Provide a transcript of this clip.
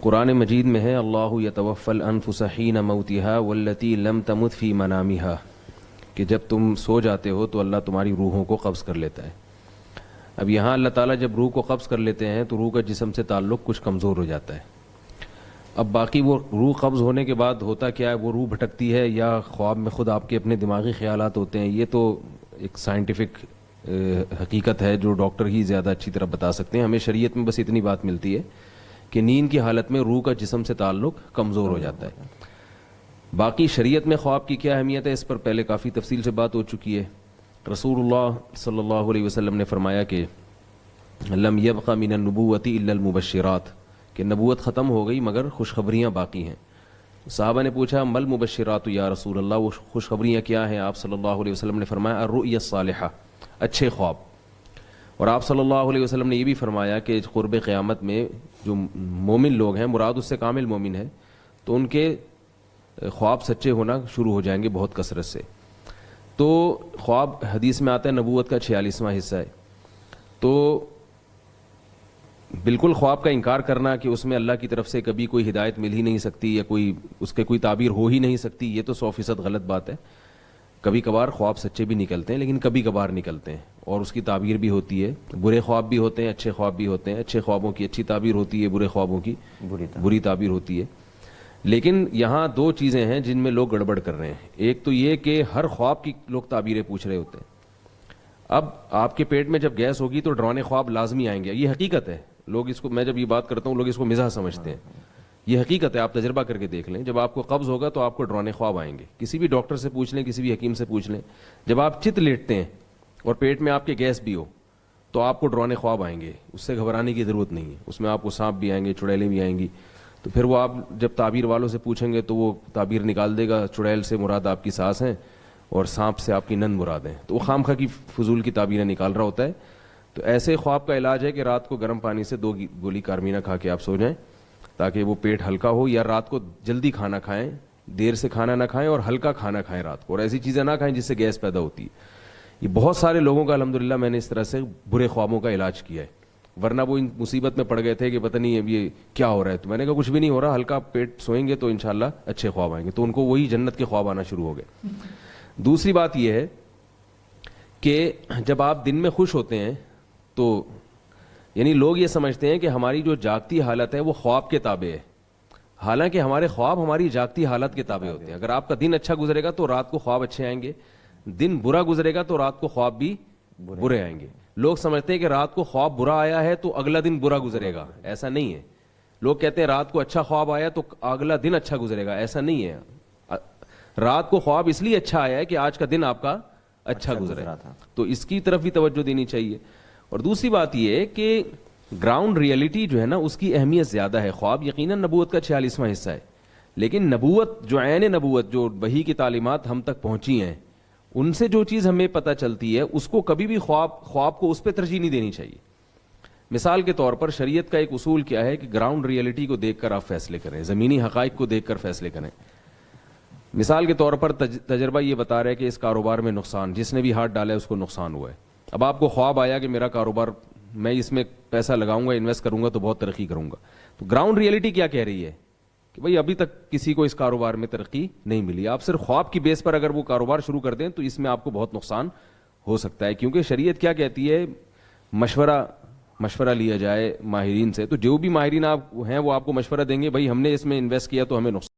قرآن مجید میں ہے اللہ یتوفی الانفس حین موتها واللتی لم تمت فی منامها، کہ جب تم سو جاتے ہو تو اللہ تمہاری روحوں کو قبض کر لیتا ہے۔ اب یہاں اللہ تعالیٰ جب روح کو قبض کر لیتے ہیں تو روح کا جسم سے تعلق کچھ کمزور ہو جاتا ہے۔ اب باقی وہ روح قبض ہونے کے بعد ہوتا کیا ہے، وہ روح بھٹکتی ہے یا خواب میں خود آپ کے اپنے دماغی خیالات ہوتے ہیں، یہ تو ایک سائنٹیفک حقیقت ہے جو ڈاکٹر ہی زیادہ اچھی طرح بتا سکتے ہیں۔ ہمیں شریعت میں بس اتنی بات ملتی ہے کہ نیند کی حالت میں روح کا جسم سے تعلق کمزور ہو جاتا ہے۔ باقی شریعت میں خواب کی کیا اہمیت ہے اس پر پہلے کافی تفصیل سے بات ہو چکی ہے۔ رسول اللہ صلی اللہ علیہ وسلم نے فرمایا کہ لم یبق من النبوۃ الا المبشرات، کہ نبوت ختم ہو گئی مگر خوشخبریاں باقی ہیں۔ صحابہ نے پوچھا مل مبشرات یا رسول اللہ، وہ خوشخبریاں کیا ہیں؟ آپ صلی اللہ علیہ وسلم نے فرمایا الرؤیا الصالحہ، اچھے خواب۔ اور آپ صلی اللہ علیہ وسلم نے یہ بھی فرمایا کہ قرب قیامت میں جو مومن لوگ ہیں، مراد اس سے کامل مومن ہے، تو ان کے خواب سچے ہونا شروع ہو جائیں گے بہت کثرت سے۔ تو خواب حدیث میں آتا ہے نبوت کا 46واں حصہ ہے۔ تو بالکل خواب کا انکار کرنا کہ اس میں اللہ کی طرف سے کبھی کوئی ہدایت مل ہی نہیں سکتی یا کوئی اس کے کوئی تعبیر ہو ہی نہیں سکتی، یہ تو 100% غلط بات ہے۔ کبھی کبھار خواب سچے بھی نکلتے ہیں، لیکن کبھی کبھار نکلتے ہیں اور اس کی تعبیر بھی ہوتی ہے۔ برے خواب بھی ہوتے ہیں، اچھے خواب بھی ہوتے ہیں، اچھے خوابوں کی اچھی تعبیر ہوتی ہے، برے خوابوں کی بری تعبیر ہوتی ہے۔ لیکن یہاں دو چیزیں ہیں جن میں لوگ گڑبڑ کر رہے ہیں۔ ایک تو یہ کہ ہر خواب کی لوگ تعبیریں پوچھ رہے ہوتے ہیں۔ اب آپ کے پیٹ میں جب گیس ہوگی تو ڈرانے خواب لازمی آئیں گے، یہ حقیقت ہے۔ لوگ اس کو، میں جب یہ بات کرتا ہوں لوگ اس کو مزاح سمجھتے ہیں، یہ حقیقت ہے، آپ تجربہ کر کے دیکھ لیں۔ جب آپ کو قبض ہوگا تو آپ کو ڈرانے خواب آئیں گے، کسی بھی ڈاکٹر سے پوچھ لیں، کسی بھی حکیم سے پوچھ لیں۔ جب آپ چت لیٹتے ہیں اور پیٹ میں آپ کے گیس بھی ہو تو آپ کو ڈرانے خواب آئیں گے، اس سے گھبرانے کی ضرورت نہیں ہے۔ اس میں آپ کو سانپ بھی آئیں گے، چڑیلیں بھی آئیں گی، تو پھر وہ آپ جب تعبیر والوں سے پوچھیں گے تو وہ تعبیر نکال دے گا، چڑیل سے مراد آپ کی سانس ہیں اور سانپ سے آپ کی نند مراد ہیں، تو وہ خام خواہ کی فضول کی تعبیریں نکال رہا ہوتا ہے۔ تو ایسے خواب کا علاج ہے کہ رات کو گرم پانی سے 2 گولی کارمینہ کھا کے آپ سو جائیں تاکہ وہ پیٹ ہلکا ہو، یا رات کو جلدی کھانا کھائیں، دیر سے کھانا نہ کھائیں اور ہلکا کھانا کھائیں رات کو، اور ایسی چیزیں نہ کھائیں جس سے گیس پیدا ہوتی ہے۔ یہ بہت سارے لوگوں کا الحمدللہ میں نے اس طرح سے برے خوابوں کا علاج کیا ہے، ورنہ وہ ان مصیبت میں پڑ گئے تھے کہ پتہ نہیں اب یہ کیا ہو رہا ہے۔ تو میں نے کہا کچھ بھی نہیں ہو رہا، ہلکا پیٹ سوئیں گے تو انشاءاللہ اچھے خواب آئیں گے، تو ان کو وہی جنت کے خواب آنا شروع ہو گئے۔ دوسری بات یہ ہے کہ جب آپ دن میں خوش ہوتے ہیں تو یعنی لوگ یہ سمجھتے ہیں کہ ہماری جو جاگتی حالت ہے وہ خواب کے تابع ہے، حالانکہ ہمارے خواب ہماری جاگتی حالت کے تابع ہوتے ہیں۔ اگر آپ کا دن اچھا گزرے گا تو رات کو خواب اچھے آئیں گے، دن برا گزرے گا تو رات کو خواب بھی برے آئیں گے۔ لوگ سمجھتے ہیں کہ رات کو خواب برا آیا ہے تو اگلا دن برا گزرے گا، ایسا نہیں ہے۔ لوگ کہتے ہیں رات کو اچھا خواب آیا تو اگلا دن اچھا گزرے گا، ایسا نہیں ہے۔ رات کو خواب اس لیے اچھا آیا ہے کہ آج کا دن آپ کا اچھا گزرا تھا، تو اس کی طرف بھی توجہ دینی چاہیے۔ اور دوسری بات یہ ہے کہ گراؤنڈ ریئلٹی جو ہے نا اس کی اہمیت زیادہ ہے۔ خواب یقیناً نبوت کا 46واں حصہ ہے، لیکن نبوت جو عین نبوت، جو وحی کی تعلیمات ہم تک پہنچی ہیں، ان سے جو چیز ہمیں پتہ چلتی ہے اس کو کبھی بھی خواب کو اس پہ ترجیح نہیں دینی چاہیے۔ مثال کے طور پر شریعت کا ایک اصول کیا ہے کہ گراؤنڈ ریئلٹی کو دیکھ کر آپ فیصلے کریں، زمینی حقائق کو دیکھ کر فیصلے کریں۔ مثال کے طور پر تجربہ یہ بتا رہا ہے کہ اس کاروبار میں نقصان، جس نے بھی ہاتھ ڈالا ہے اس کو نقصان ہوا ہے۔ اب آپ کو خواب آیا کہ میرا کاروبار، میں اس میں پیسہ لگاؤں گا، انویسٹ کروں گا تو بہت ترقی کروں گا، تو گراؤنڈ ریئلٹی کیا کہہ رہی ہے کہ بھئی ابھی تک کسی کو اس کاروبار میں ترقی نہیں ملی۔ آپ صرف خواب کی بیس پر اگر وہ کاروبار شروع کر دیں تو اس میں آپ کو بہت نقصان ہو سکتا ہے، کیونکہ شریعت کیا کہتی ہے، مشورہ لیا جائے ماہرین سے۔ تو جو بھی ماہرین آپ ہیں وہ آپ کو مشورہ دیں گے بھئی ہم نے اس میں انویسٹ کیا تو ہمیں نقصان